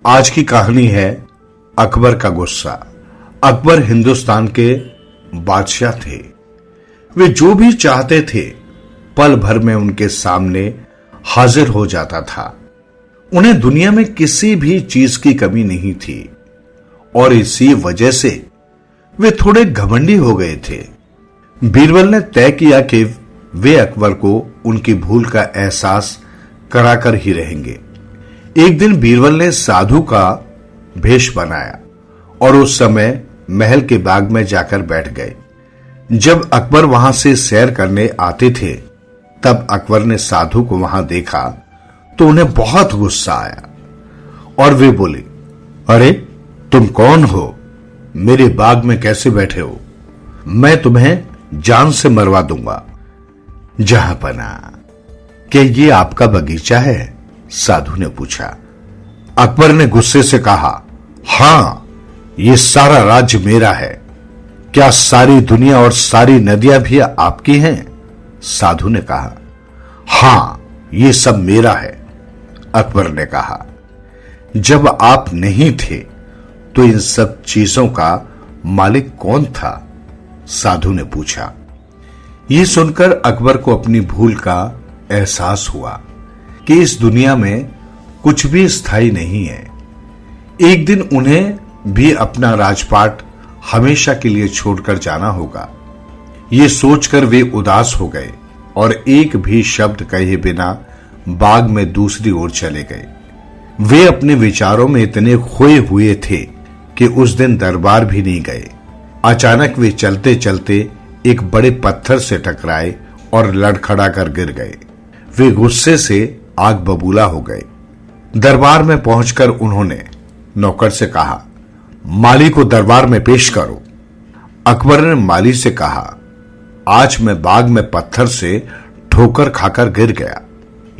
आज की कहानी है अकबर का गुस्सा। अकबर हिंदुस्तान के बादशाह थे। वे जो भी चाहते थे पल भर में उनके सामने हाजिर हो जाता था। उन्हें दुनिया में किसी भी चीज की कमी नहीं थी और इसी वजह से वे थोड़े घमंडी हो गए थे। बीरबल ने तय किया कि वे अकबर को उनकी भूल का एहसास कराकर ही रहेंगे। एक दिन बीरबल ने साधु का भेष बनाया और उस समय महल के बाग में जाकर बैठ गए। जब अकबर वहां से सैर करने आते थे तब अकबर ने साधु को वहां देखा तो उन्हें बहुत गुस्सा आया और वे बोले, अरे तुम कौन हो? मेरे बाग में कैसे बैठे हो? मैं तुम्हें जान से मरवा दूंगा। जहांपना, क्या ये आपका बगीचा है? साधु ने पूछा। अकबर ने गुस्से से कहा, हां, ये सारा राज्य मेरा है। क्या सारी दुनिया और सारी नदियां भी आपकी हैं? साधु ने कहा, हां, ये सब मेरा है। अकबर ने कहा, जब आप नहीं थे तो इन सब चीजों का मालिक कौन था? साधु ने पूछा। यह सुनकर अकबर को अपनी भूल का एहसास हुआ कि इस दुनिया में कुछ भी स्थायी नहीं है। एक दिन उन्हें भी अपना राजपाट हमेशा के लिए छोड़कर जाना होगा। ये सोचकर वे उदास हो गए और एक भी शब्द कहे बिना बाग में दूसरी ओर चले गए। वे अपने विचारों में इतने खोए हुए थे कि उस दिन दरबार भी नहीं गए। अचानक वे चलते चलते एक बड़े पत्थर से टकराए और लड़खड़ा कर गिर गए। वे गुस्से से आग बबूला हो गए। दरबार में पहुंचकर उन्होंने नौकर से कहा, माली को दरबार में पेश करो। अकबर ने माली से कहा, आज मैं बाग में पत्थर से ठोकर खाकर गिर गया।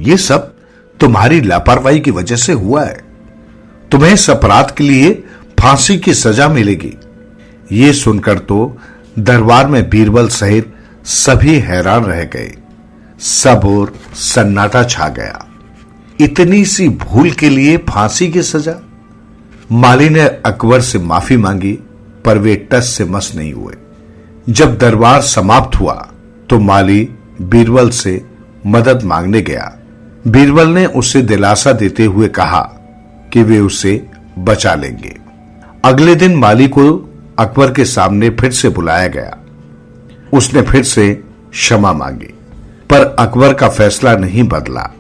ये सब तुम्हारी लापरवाही की वजह से हुआ है। तुम्हें इस अपराध के लिए फांसी की सजा मिलेगी। ये सुनकर तो दरबार में बीरबल सहित सभी हैरान रह गए। सब ओर सन्नाटा छा गया। इतनी सी भूल के लिए फांसी की सजा? माली ने अकबर से माफी मांगी पर वे टस से मस नहीं हुए। जब दरबार समाप्त हुआ तो माली बीरबल से मदद मांगने गया। बीरबल ने उसे दिलासा देते हुए कहा कि वे उसे बचा लेंगे। अगले दिन माली को अकबर के सामने फिर से बुलाया गया। उसने फिर से क्षमा मांगी पर अकबर का फैसला नहीं बदला।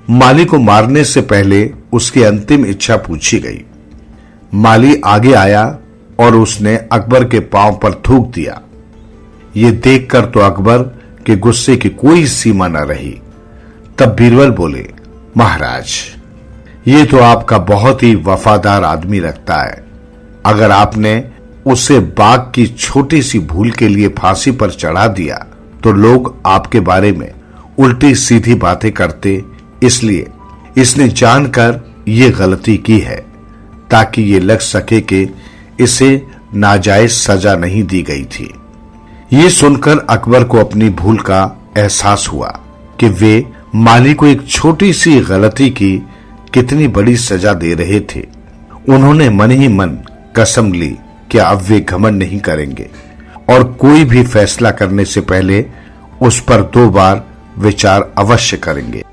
माली को मारने से पहले उसकी अंतिम इच्छा पूछी गई। माली आगे आया और उसने अकबर के पांव पर थूक दिया। ये देखकर तो अकबर के गुस्से की कोई सीमा न रही। तब बीरबल बोले, महाराज, ये तो आपका बहुत ही वफादार आदमी लगता है। अगर आपने उसे बाग की छोटी सी भूल के लिए फांसी पर चढ़ा दिया तो लोग आपके बारे में उल्टी सीधी बातें करते, इसलिए इसने जानकर ये गलती की है ताकि ये लग सके कि इसे नाजायज सजा नहीं दी गई थी। ये सुनकर अकबर को अपनी भूल का एहसास हुआ कि वे माली को एक छोटी सी गलती की कितनी बड़ी सजा दे रहे थे। उन्होंने मन ही मन कसम ली कि अब वे घमंड नहीं करेंगे और कोई भी फैसला करने से पहले उस पर 2 बार विचार अवश्य करेंगे।